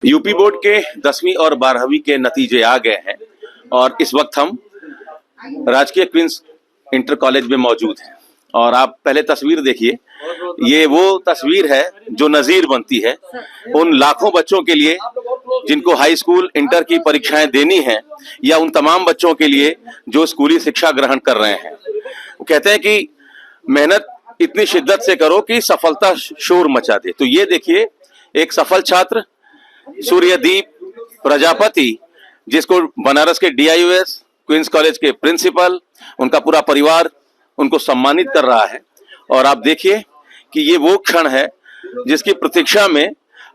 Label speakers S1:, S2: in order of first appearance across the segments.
S1: UP board के 10वीं और 12वीं के नतीजे आ गए हैं और इस वक्त हम राजकीय क्वींस इंटर कॉलेज में मौजूद हैं। और आप पहले तस्वीर देखिए, ये वो तस्वीर है जो नजीर बनती है उन लाखों बच्चों के लिए जिनको हाई स्कूल इंटर की परीक्षाएं देनी है, या उन तमाम बच्चों के लिए जो स्कूली शिक्षा ग्रहण कर रहे हैं। वो कहते हैं कि मेहनत इतनी शिद्दत से करो कि सफलता शोर मचा दे। तो ये देखिए, एक सफल छात्र सूर्यदीप प्रजापति, जिसको बनारस के DIUS क्वींस कॉलेज के प्रिंसिपल, उनका पूरा परिवार उनको सम्मानित कर रहा है। और आप देखिए कि ये वो क्षण है जिसकी प्रतीक्षा में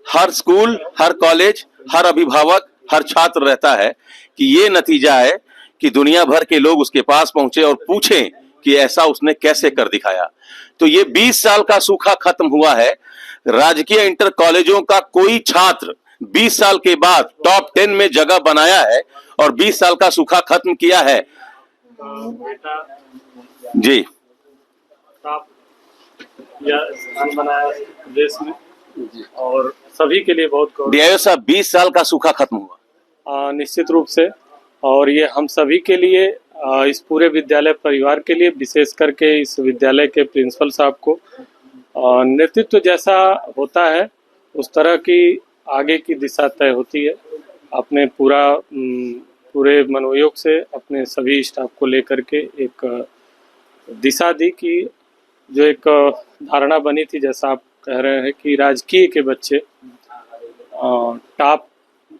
S1: हर स्कूल, हर कॉलेज, हर अभिभावक, हर छात्र रहता है कि ये नतीजा है कि दुनिया भर के लोग उसके पास पहुंचे और पूछें कि ऐसा उसने कैसे कर दिखाया। तो ये 20 साल का सूखा खत्म हुआ है। राजकीय इंटर कॉलेजों का कोई छात्र 20 साल के बाद टॉप 10 में जगह बनाया है और 20 साल का सूखा खत्म किया है।
S2: बेटा
S1: जी,
S2: टॉप या स्थान बनाया देश में और सभी के लिए बहुत गौरव।
S1: DIUS साहब, 20 साल का सूखा खत्म हुआ।
S2: निश्चित रूप से, और ये हम सभी के लिए, इस पूरे विद्यालय परिवार के लिए, विशेष करके इस विद्यालय के प्रिंसिपल साहब को, नेतृत्व जैसा होता है उस तरह की आगे की दिशा तय होती है। अपने पूरे मनोयोग से अपने सभी स्टाफ को लेकर के एक दिशा दी कि जो एक धारणा बनी थी, जैसा आप कह रहे हैं कि राजकीय के बच्चे टॉप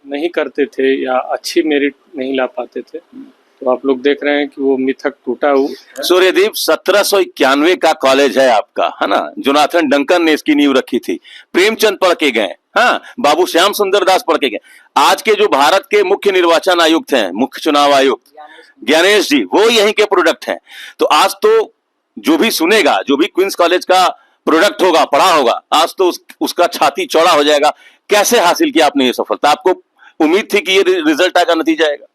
S2: नहीं करते थे या अच्छी मेरिट नहीं ला पाते थे, तो आप लोग देख रहे हैं कि वो मिथक टूटा हुआ।
S1: सूर्यदीप 1791 का कॉलेज है आपका, है ना? जोनाथन डंकन ने इसकी नींव रखी थी, प्रेमचंद पढ़ के गए, हाँ, बाबू श्याम सुंदर दास पढ़ के गए। आज के जो भारत के मुख्य निर्वाचन आयुक्त हैं, मुख्य चुनाव आयुक्त ज्ञानेश जी, वो यहीं के प्रोडक्ट हैं। तो आज तो जो भी सुनेगा, जो भी क्वींस कॉलेज का प्रोडक्ट होगा, पढ़ा होगा, आज तो उसका छाती चौड़ा हो जाएगा। कैसे हासिल किया आपने ये सफलता? आपको उम्मीद थी कि ये रिजल्ट आएगा, नतीजा आएगा?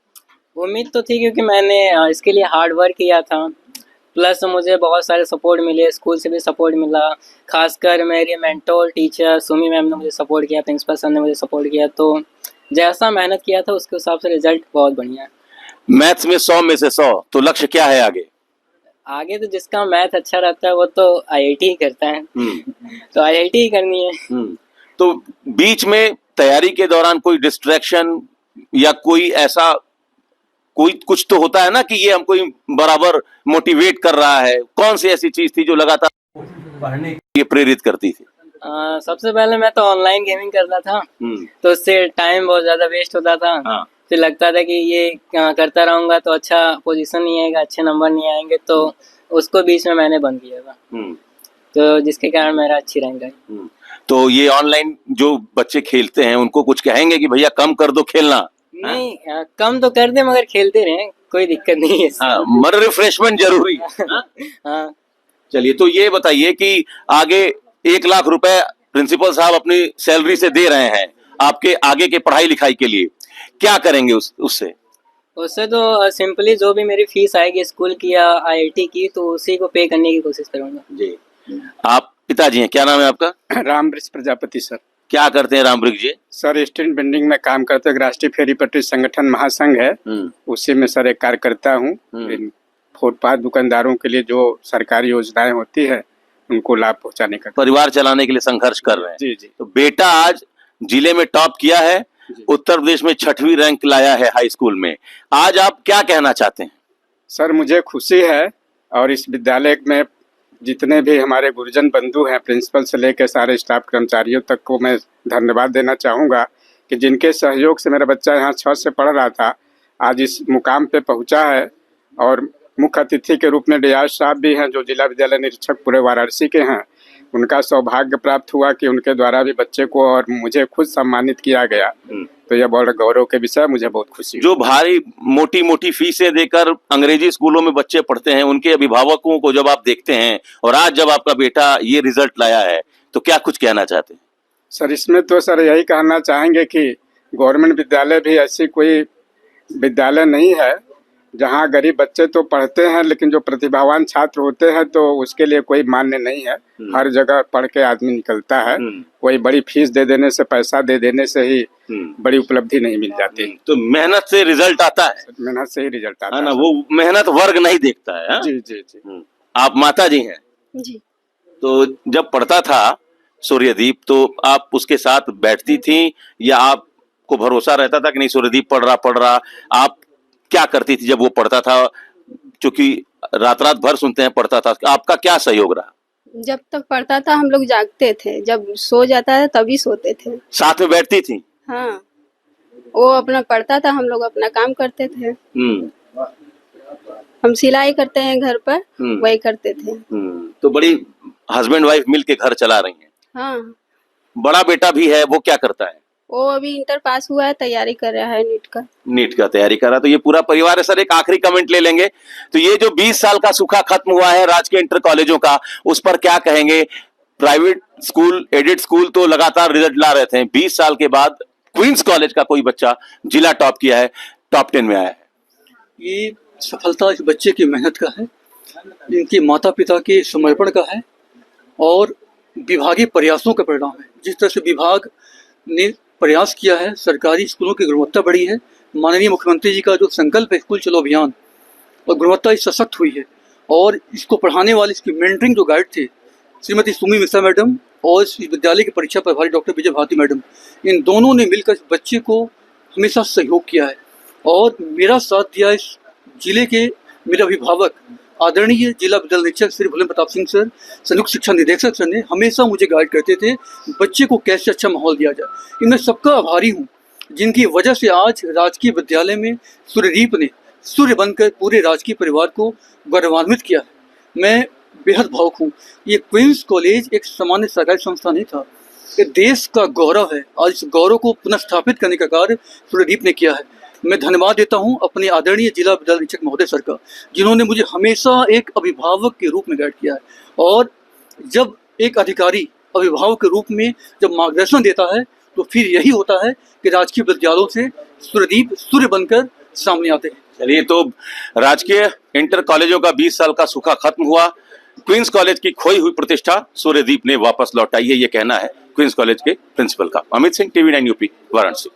S3: उम्मीद तो थी, क्योंकि मैंने इसके लिए हार्ड वर्क किया था, प्लस मुझे बहुत सारे सपोर्ट मिले, स्कूल से भी सपोर्ट मिला, खासकर मेरी मेंटोर टीचर सुमी मैम ने मुझे सपोर्ट किया, प्रिंसिपल सर ने मुझे सपोर्ट किया। तो जैसा मेहनत किया था उसके हिसाब से रिजल्ट बहुत बढ़िया है।
S1: मैथ्स में 100 में से 100, तो लक्ष्य क्या है आगे?
S3: आगे तो जिसका मैथ अच्छा रहता है वो तो IIT ही करता है, तो IIT ही करनी है।
S1: तो बीच में तैयारी के दौरान कोई डिस्ट्रैक्शन या कोई ऐसा कुछ तो होता है ना कि ये हमको बराबर मोटिवेट कर रहा है? कौन सी ऐसी चीज थी जो लगातार पढ़ने के लिए प्रेरित करती थी?
S3: सबसे पहले मैं तो ऑनलाइन गेमिंग करता था, तो उससे टाइम बहुत ज्यादा वेस्ट होता था।
S1: हाँ।
S3: फिर लगता था कि ये करता रहूंगा तो अच्छा पोजीशन नहीं आएगा, अच्छे नंबर नहीं आएंगे, तो उसको बीच में मैंने बंद किया था, तो जिसके कारण मेरा अच्छी रैंक आई।
S1: तो ये ऑनलाइन जो बच्चे खेलते हैं उनको कुछ कहेंगे कि भैया कम कर दो खेलना?
S3: नहीं, कम तो कर दे मगर खेलते रहे, कोई दिक्कत नहीं है।
S1: हाँ, मगर रिफ्रेशमेंट जरूरी है।
S3: हाँ।
S1: चलिए, तो ये बताइए कि आगे 1 लाख रुपए प्रिंसिपल साहब अपनी सैलरी से दे रहे हैं आपके आगे के पढ़ाई लिखाई के लिए, क्या करेंगे उससे?
S3: उससे तो सिंपली जो भी मेरी फीस आएगी स्कूल की या IIT की, तो उसी को पे करने की कोशिश करूंगा।
S1: जी। आप पिताजी हैं, क्या नाम है आपका?
S4: रामवृक्ष प्रजापति सर।
S1: क्या करते हैं रामवृक्ष जी?
S4: सर स्टैंड बिल्डिंग में काम करते हैं, राष्ट्रीय फेरी पटरी संगठन महासंघ है, उसी में सर एक कार्यकर्ता हूँ। फुटपाथ दुकानदारों के लिए जो सरकारी योजनाएं होती है उनको लाभ पहुंचाने का,
S1: परिवार चलाने के लिए संघर्ष कर रहे हैं।
S4: जी जी।
S1: तो बेटा आज जिले में टॉप किया है, उत्तर प्रदेश में 6वीं रैंक लाया है हाई स्कूल में। आज आप क्या कहना चाहते हैं?
S4: सर मुझे खुशी है, और इस विद्यालय में जितने भी हमारे गुरुजन बंधु हैं, प्रिंसिपल से लेकर सारे स्टाफ कर्मचारियों तक को मैं धन्यवाद देना चाहूँगा कि जिनके सहयोग से मेरा बच्चा यहाँ 6 से पढ़ रहा था, आज इस मुकाम पे पहुँचा है। और मुख्य अतिथि के रूप में DIUS साहब भी हैं, जो जिला विद्यालय निरीक्षक पूरे वाराणसी के हैं। उनका सौभाग्य प्राप्त हुआ कि उनके द्वारा भी बच्चे को और मुझे खुद सम्मानित किया गया, तो यह बहुत गौरव के विषय, मुझे बहुत खुशी।
S1: जो भारी मोटी मोटी फीसें देकर अंग्रेजी स्कूलों में बच्चे पढ़ते हैं, उनके अभिभावकों को जब आप देखते हैं और आज जब आपका बेटा ये रिजल्ट लाया है, तो क्या कुछ कहना चाहते हैं?
S4: सर इसमें तो सर यही कहना चाहेंगे कि गवर्नमेंट विद्यालय भी ऐसी कोई विद्यालय नहीं है जहाँ गरीब बच्चे तो पढ़ते हैं, लेकिन जो प्रतिभावान छात्र होते हैं तो उसके लिए कोई मान्य नहीं है। हर जगह पढ़ के आदमी निकलता है, कोई बड़ी फीस दे देने से, पैसा दे देने से ही बड़ी उपलब्धि नहीं मिल जाती।
S1: तो मेहनत से रिजल्ट आता है,
S4: मेहनत से ही रिजल्ट आता
S1: है ना। वो मेहनत वर्ग नहीं देखता है, हाँ?
S4: जी जी जी।
S1: आप माता जी हैं,
S5: जी।
S1: तो जब पढ़ता था सूर्यदीप तो आप उसके साथ बैठती थी या आपको भरोसा रहता था कि नहीं सूर्यदीप पढ़ रहा, आप क्या करती थी जब वो पढ़ता था? क्योंकि रात रात भर सुनते हैं पढ़ता था, आपका क्या सहयोग रहा?
S5: जब तक पढ़ता था हम लोग जागते थे, जब सो जाता था तभी सोते थे।
S1: साथ में बैठती थी?
S5: हाँ, वो अपना पढ़ता था, हम लोग अपना काम करते थे। हम सिलाई करते हैं घर पर, वही करते थे।
S1: तो बड़ी हस्बैंड वाइफ मिल के घर चला रही हैं।
S5: हाँ।
S1: बड़ा बेटा भी है, वो क्या करता है?
S5: वो अभी इंटर पास हुआ है, तैयारी कर रहा है नीट का
S1: तैयारी कर रहा है। तो ये पूरा परिवार है। सर एक आखिरी कमेंट ले लेंगे, तो ये जो 20 साल का सूखा खत्म हुआ है राजकीय इंटर कॉलेजों का, उस पर क्या कहेंगे? प्राइवेट स्कूल, एडेड स्कूल तो लगातार रिजल्ट ला रहे थे, 20 साल के बाद क्वींस कॉलेज का कोई बच्चा जिला टॉप किया है, टॉप 10 में आया है।
S6: ये सफलता इस बच्चे की मेहनत का है, इनके माता पिता के समर्पण का है और विभागीय प्रयासों का परिणाम है। जिस तरह से विभाग ने प्रयास किया है, सरकारी स्कूलों की गुणवत्ता बढ़ी है। माननीय मुख्यमंत्री जी का जो संकल्प है स्कूल चलो अभियान, और गुणवत्ता सशक्त हुई है। और इसको पढ़ाने वाले, इसकी मेंटरिंग जो गाइड थे श्रीमती सुमी मिश्रा मैडम और इस विद्यालय की परीक्षा प्रभारी डॉक्टर विजय भारती मैडम, इन दोनों ने मिलकर इस बच्चे को हमेशा सहयोग किया है और मेरा साथ दिया। इस जिले के मेरे अभिभावक आदरणीय जिला विद्यालय निरीक्षक श्री भुलन प्रताप सिंह सर, संयुक्त शिक्षा निदेशक सर ने हमेशा मुझे गाइड करते थे बच्चे को कैसे अच्छा माहौल दिया जाए। इनमें सबका आभारी हूँ, जिनकी वजह से आज राजकीय विद्यालय में सूर्यदीप ने सूर्य बनकर पूरे राजकीय परिवार को गौरवान्वित किया है। मैं बेहद भावुक हूँ। ये क्वींस कॉलेज एक सामान्य सरकारी संस्था नहीं था, ये देश का गौरव है। आज इस गौरव को पुनर्स्थापित करने का कार्य सूर्यदीप ने किया है। मैं धन्यवाद देता हूं अपने आदरणीय जिला विद्यालय निरीक्षक महोदय सर का, जिन्होंने मुझे हमेशा एक अभिभावक के रूप में गाइड किया है। और जब एक अधिकारी अभिभावक के रूप में जब मार्गदर्शन देता है तो फिर यही होता है कि राजकीय विद्यालयों से सूर्यदीप सूर्य बनकर सामने आते हैं।
S1: चलिए, तो राजकीय इंटर कॉलेजों का 20 साल का सूखा खत्म हुआ, क्वींस कॉलेज की खोई हुई प्रतिष्ठा सूर्यदीप ने वापस लौटाई है, ये कहना है क्वींस कॉलेज के प्रिंसिपल का। Amit Singh, TV9 UP, Varanasi.